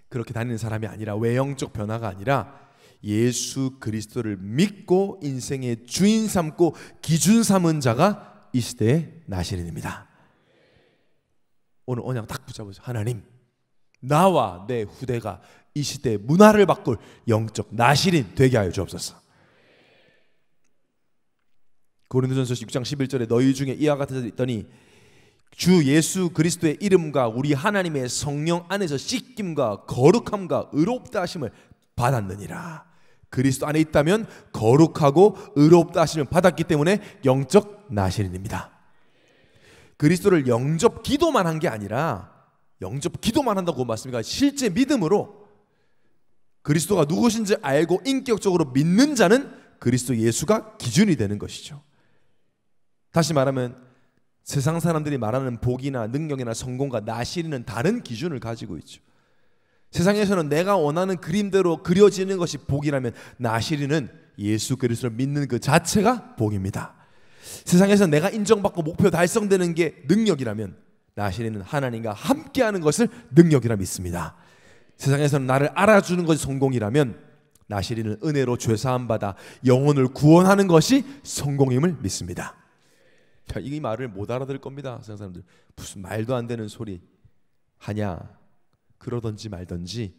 그렇게 다니는 사람이 아니라, 외형적 변화가 아니라 예수 그리스도를 믿고 인생의 주인 삼고 기준 삼은 자가 이 시대의 나시린입니다. 오늘 언약 딱 붙잡으세요. 하나님, 나와 내 후대가 이 시대의 문화를 바꿀 영적 나시린 되게 하여 주옵소서. 고린도전서 6장 11절에 너희 중에 이와 같은 자들이 있더니 주 예수 그리스도의 이름과 우리 하나님의 성령 안에서 씻김과 거룩함과 의롭다 하심을 받았느니라. 그리스도 안에 있다면 거룩하고 의롭다 하심을 받았기 때문에 영적 나실인입니다. 그리스도를 영접 기도만 한 게 아니라 영접 기도만 한다고 맞습니까? 실제 믿음으로 그리스도가 누구신지 알고 인격적으로 믿는 자는 그리스도 예수가 기준이 되는 것이죠. 다시 말하면 세상 사람들이 말하는 복이나 능력이나 성공과 나시리는 다른 기준을 가지고 있죠. 세상에서는 내가 원하는 그림대로 그려지는 것이 복이라면 나시리는 예수 그리스도를 믿는 그 자체가 복입니다. 세상에서 내가 인정받고 목표 달성되는 게 능력이라면 나시리는 하나님과 함께하는 것을 능력이라 믿습니다. 세상에서는 나를 알아주는 것이 성공이라면 나시리는 은혜로 죄사함 받아 영혼을 구원하는 것이 성공임을 믿습니다. 자, 이 말을 못 알아들 겁니다. 세상 사람들 무슨 말도 안 되는 소리 하냐, 그러든지 말든지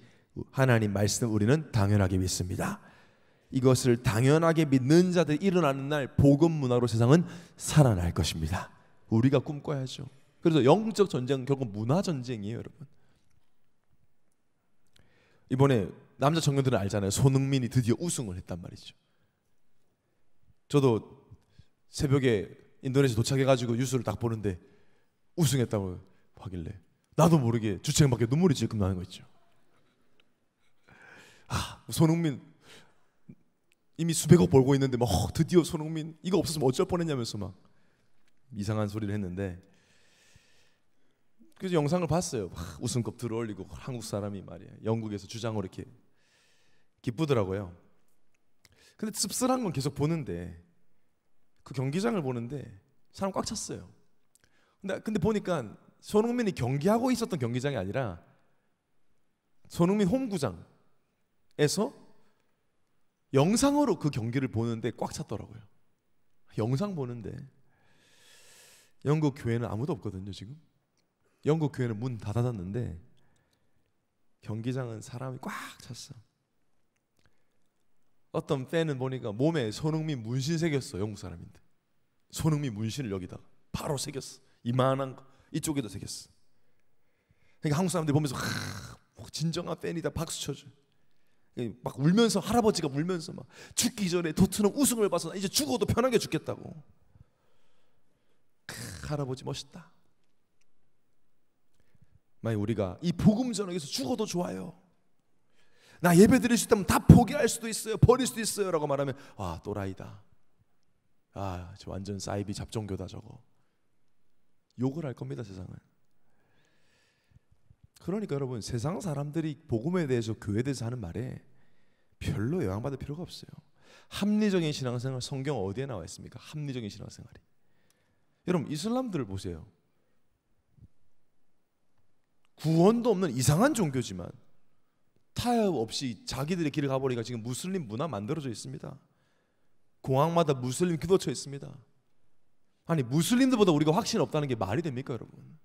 하나님 말씀 우리는 당연하게 믿습니다. 이것을 당연하게 믿는 자들이 일어나는 날 복음 문화로 세상은 살아날 것입니다. 우리가 꿈꿔야죠. 그래서 영적 전쟁은 결국 문화 전쟁이에요, 여러분. 이번에 남자 청년들은 알잖아요. 손흥민이 드디어 우승을 했단 말이죠. 저도 새벽에 인도네시아 도착해가지고 뉴스를 딱 보는데 우승했다고 하길래 나도 모르게 주책밖에 눈물이 질끔 나는 거 있죠. 손흥민 이미 수백억 벌고 있는데 막 드디어 손흥민 이거 없었으면 어쩔 뻔했냐면서 막 이상한 소리를 했는데, 그래서 영상을 봤어요. 우승컵 들어올리고 한국 사람이 말이야 영국에서 주장으로 이렇게 기쁘더라고요. 근데 씁쓸한 건 계속 보는데, 그 경기장을 보는데 사람 꽉 찼어요. 근데 보니까 손흥민이 경기하고 있었던 경기장이 아니라 손흥민 홈구장에서 영상으로 그 경기를 보는데 꽉 찼더라고요. 영상 보는데 영국 교회는 아무도 없거든요. 지금 영국 교회는 문 다 닫았는데 경기장은 사람이 꽉 찼어. 어떤 팬은 보니까 몸에 손흥민 문신 새겼어. 영국 사람인데 손흥민 문신을 여기다가 바로 새겼어. 이만한 거 이쪽에도 새겼어. 그러니까 한국 사람들이 보면서 진정한 팬이다 박수 쳐줘. 막 울면서, 할아버지가 울면서 막 죽기 전에 토트넘 우승을 봐서 이제 죽어도 편하게 죽겠다고. 할아버지 멋있다. 만약 우리가 이 복음 전역에서 죽어도 좋아요, 나 예배 드릴 수 있다면 다 포기할 수도 있어요, 버릴 수도 있어요 라고 말하면 또라이다, 저 완전 사이비 잡종교다, 저거 욕을 할 겁니다, 세상은. 그러니까 여러분, 세상 사람들이 복음에 대해서, 교회에 대해서 하는 말에 별로 영향받을 필요가 없어요. 합리적인 신앙생활, 성경 어디에 나와 있습니까? 합리적인 신앙생활이. 여러분, 이슬람들을 보세요. 구원도 없는 이상한 종교지만 타협 없이 자기들의 길을 가버리니까 지금 무슬림 문화 만들어져 있습니다. 공항마다 무슬림 기도처 있습니다. 아니, 무슬림들보다 우리가 확신 없다는 게 말이 됩니까, 여러분?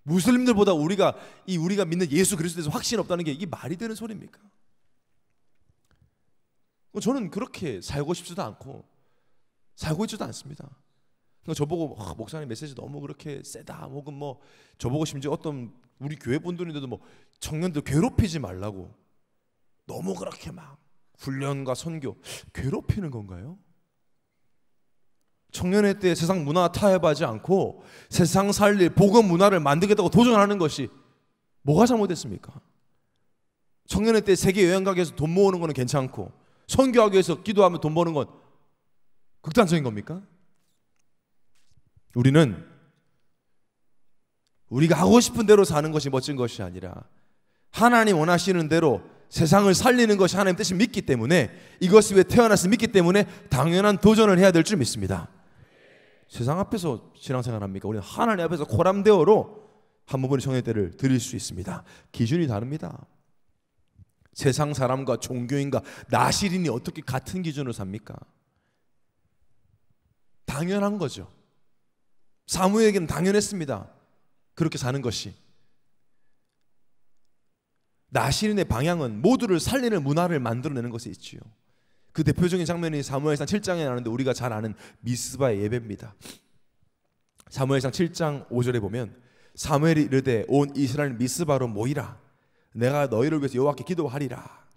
무슬림들보다 우리가 믿는 예수 그리스도에서 확신 없다는 게 이게 말이 되는 소리입니까? 저는 그렇게 살고 싶지도 않고 살고 있지도 않습니다. 저보고 목사님 메시지 너무 그렇게 세다, 혹은 뭐 저보고 심지어 어떤 우리 교회 분들인데도 뭐 청년들 괴롭히지 말라고 너무 그렇게 막 훈련과 선교, 괴롭히는 건가요? 청년회 때 세상 문화 타협하지 않고 세상 살릴 복음 문화를 만들겠다고 도전하는 것이 뭐가 잘못됐습니까? 청년회 때 세계 여행 가기 위해서 돈 모으는 거는 괜찮고 선교하기 위해서 기도하면 돈 버는 건 극단적인 겁니까? 우리는 우리가 하고 싶은 대로 사는 것이 멋진 것이 아니라 하나님 원하시는 대로 세상을 살리는 것이 하나님 뜻을 믿기 때문에, 이것을 위해 태어났을 믿기 때문에 당연한 도전을 해야 될 줄 믿습니다. 세상 앞에서 신앙생활 합니까? 우리는 하나님 앞에서 고람대어로 한 부분의 청년대를 드릴 수 있습니다. 기준이 다릅니다. 세상 사람과 종교인과 나시린이 어떻게 같은 기준으로 삽니까? 당연한 거죠. 사무엘에게는 당연했습니다. 그렇게 사는 것이. 나시린의 방향은 모두를 살리는 문화를 만들어내는 것에 있지요. 그 대표적인 장면이 사무엘상 7장에 나오는데 우리가 잘 아는 미스바의 예배입니다. 사무엘상 7장 5절에 보면 사무엘이 이르되 온 이스라엘 미스바로 모이라, 내가 너희를 위해서 여호와께 기도하리라.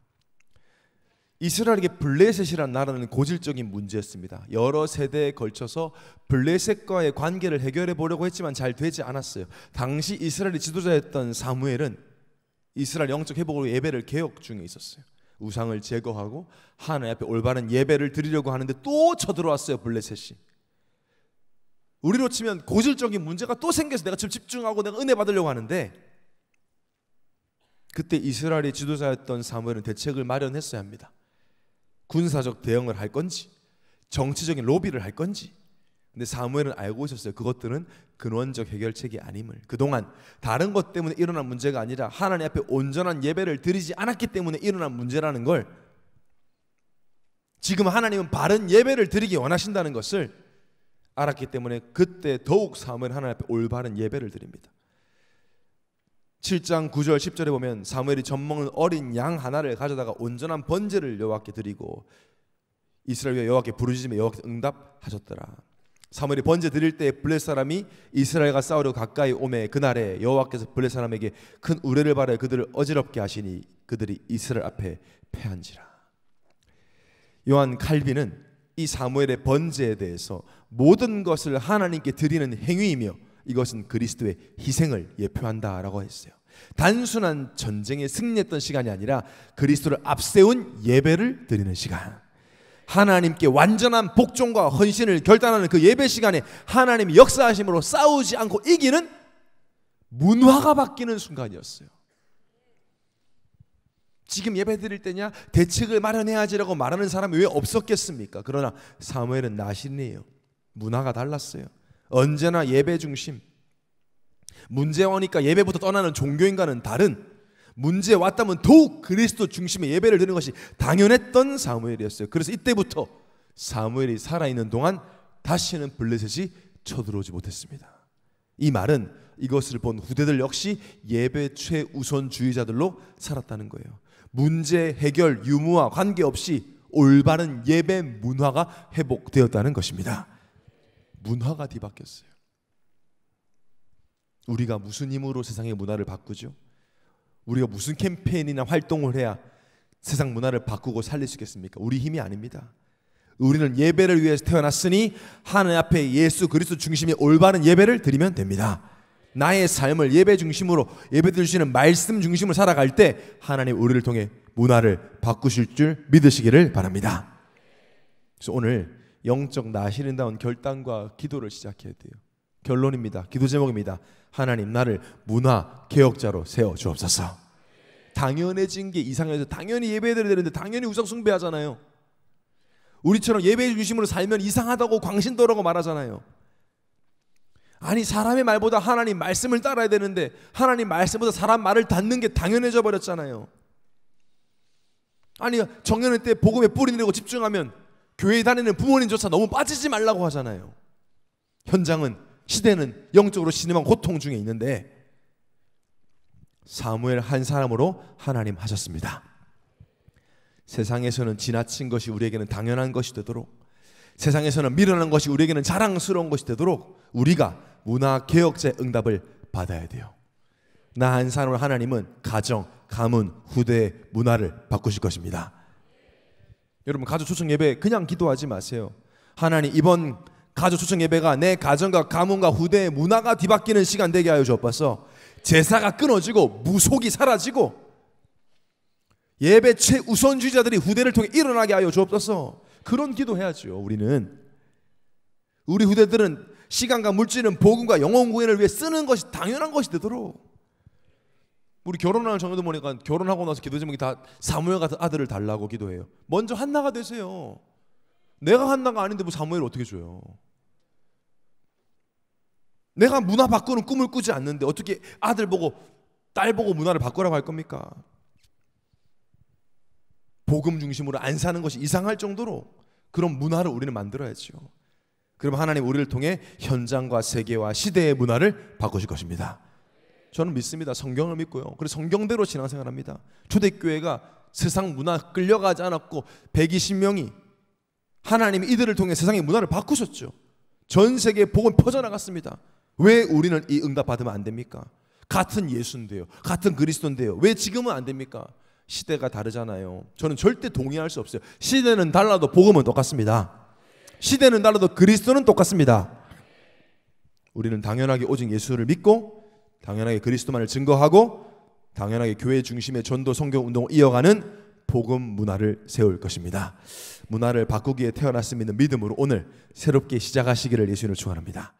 이스라엘에게 블레셋이라는 나라는 고질적인 문제였습니다. 여러 세대에 걸쳐서 블레셋과의 관계를 해결해 보려고 했지만 잘 되지 않았어요. 당시 이스라엘의 지도자였던 사무엘은 이스라엘 영적 회복으로 예배를 개혁 중에 있었어요. 우상을 제거하고 하나님 앞에 올바른 예배를 드리려고 하는데 또 쳐들어왔어요, 블레셋이. 우리로 치면 고질적인 문제가 또 생겨서 내가 지금 집중하고 내가 은혜 받으려고 하는데, 그때 이스라엘의 지도자였던 사무엘은 대책을 마련했어야 합니다. 군사적 대응을 할 건지 정치적인 로비를 할 건지. 근데 사무엘은 알고 있었어요. 그것들은 근원적 해결책이 아님을. 그동안 다른 것 때문에 일어난 문제가 아니라 하나님 앞에 온전한 예배를 드리지 않았기 때문에 일어난 문제라는 걸, 지금 하나님은 바른 예배를 드리기 원하신다는 것을 알았기 때문에 그때 더욱 사무엘 하나님 앞에 올바른 예배를 드립니다. 7장 9절 10절에 보면 사무엘이 젖먹는 어린 양 하나를 가져다가 온전한 번제를 여호와께 드리고 이스라엘 위에 여호와께 부르짖으며 여호와께서 응답하셨더라. 사무엘이 번제 드릴 때 블레셋 사람이 이스라엘과 싸우려 가까이 오매 그날에 여호와께서 블레셋 사람에게 큰 우레를 발하여 그들을 어지럽게 하시니 그들이 이스라엘 앞에 패한지라. 요한 칼빈은 이 사무엘의 번제에 대해서 모든 것을 하나님께 드리는 행위이며 이것은 그리스도의 희생을 예표한다라고 했어요. 단순한 전쟁에 승리했던 시간이 아니라 그리스도를 앞세운 예배를 드리는 시간, 하나님께 완전한 복종과 헌신을 결단하는 그 예배 시간에 하나님이 역사하심으로 싸우지 않고 이기는 문화가 바뀌는 순간이었어요. 지금 예배 드릴 때냐 대책을 마련해야지라고 말하는 사람이 왜 없었겠습니까? 그러나 사무엘은 나신이에요. 문화가 달랐어요. 언제나 예배 중심. 문제 오니까 예배부터 떠나는 종교인과는 다른, 문제 왔다면 더욱 그리스도 중심의 예배를 드리는 것이 당연했던 사무엘이었어요. 그래서 이때부터 사무엘이 살아있는 동안 다시는 블레셋이 쳐들어오지 못했습니다. 이 말은 이것을 본 후대들 역시 예배 최우선주의자들로 살았다는 거예요. 문제 해결 유무와 관계없이 올바른 예배 문화가 회복되었다는 것입니다. 문화가 뒤바뀌었어요. 우리가 무슨 힘으로 세상의 문화를 바꾸죠? 우리가 무슨 캠페인이나 활동을 해야 세상 문화를 바꾸고 살릴 수 있겠습니까? 우리 힘이 아닙니다. 우리는 예배를 위해서 태어났으니 하나님 앞에 예수 그리스도 중심의 올바른 예배를 드리면 됩니다. 나의 삶을 예배 중심으로, 예배 드리시는 말씀 중심으로 살아갈 때 하나님 우리를 통해 문화를 바꾸실 줄 믿으시기를 바랍니다. 그래서 오늘 영적 나시린다운 결단과 기도를 시작해야 돼요. 결론입니다. 기도 제목입니다. 하나님 나를 문화 개혁자로 세워 주옵소서. 당연해진 게 이상해서 당연히 예배드려야 되는데 당연히 우상 숭배하잖아요. 우리처럼 예배 중심으로 살면 이상하다고 광신도라고 말하잖아요. 아니 사람의 말보다 하나님 말씀을 따라야 되는데 하나님 말씀보다 사람 말을 듣는 게 당연해져 버렸잖아요. 아니 정년회 때 복음에 뿌리 내리고 집중하면 교회 다니는 부모님조차 너무 빠지지 말라고 하잖아요. 현장은, 시대는 영적으로 신음한 고통 중에 있는데 사무엘 한 사람으로 하나님 하셨습니다. 세상에서는 지나친 것이 우리에게는 당연한 것이 되도록, 세상에서는 미련한 것이 우리에게는 자랑스러운 것이 되도록 우리가 문화 개혁자의 응답을 받아야 돼요. 나 한 사람으로 하나님은 가정, 가문, 후대의 문화를 바꾸실 것입니다. 여러분 가족 초청 예배 그냥 기도하지 마세요. 하나님 이번 가족 초청 예배가 내 가정과 가문과 후대의 문화가 뒤바뀌는 시간 되게 하여 주옵소서. 제사가 끊어지고 무속이 사라지고 예배 최우선주의자들이 후대를 통해 일어나게 하여 주옵소서. 그런 기도해야죠. 우리 후대들은 시간과 물질은 복음과 영혼 구원을 위해 쓰는 것이 당연한 것이 되도록. 우리 결혼하는 정도도 보니까 결혼하고 나서 기도 제목이 다 사무엘 같은 아들을 달라고 기도해요. 먼저 한나가 되세요. 내가 한나가 아닌데 뭐 사무엘을 어떻게 줘요? 내가 문화 바꾸는 꿈을 꾸지 않는데 어떻게 아들 보고 딸 보고 문화를 바꾸라고 할 겁니까? 복음 중심으로 안 사는 것이 이상할 정도로 그런 문화를 우리는 만들어야죠. 그럼 하나님 우리를 통해 현장과 세계와 시대의 문화를 바꾸실 것입니다. 저는 믿습니다. 성경을 믿고요. 그래서 성경대로 신앙생활합니다. 초대교회가 세상 문화 끌려가지 않았고 120명이 하나님이 이들을 통해 세상의 문화를 바꾸셨죠. 전 세계에 복음 퍼져나갔습니다. 왜 우리는 이 응답 받으면 안 됩니까? 같은 예수인데요. 같은 그리스도인데요. 왜 지금은 안 됩니까? 시대가 다르잖아요. 저는 절대 동의할 수 없어요. 시대는 달라도 복음은 똑같습니다. 시대는 달라도 그리스도는 똑같습니다. 우리는 당연하게 오직 예수를 믿고 당연하게 그리스도만을 증거하고 당연하게 교회 중심의 전도 선교 운동을 이어가는 복음 문화를 세울 것입니다. 문화를 바꾸기에 태어났음을 믿음으로 오늘 새롭게 시작하시기를 예수님을 축원합니다.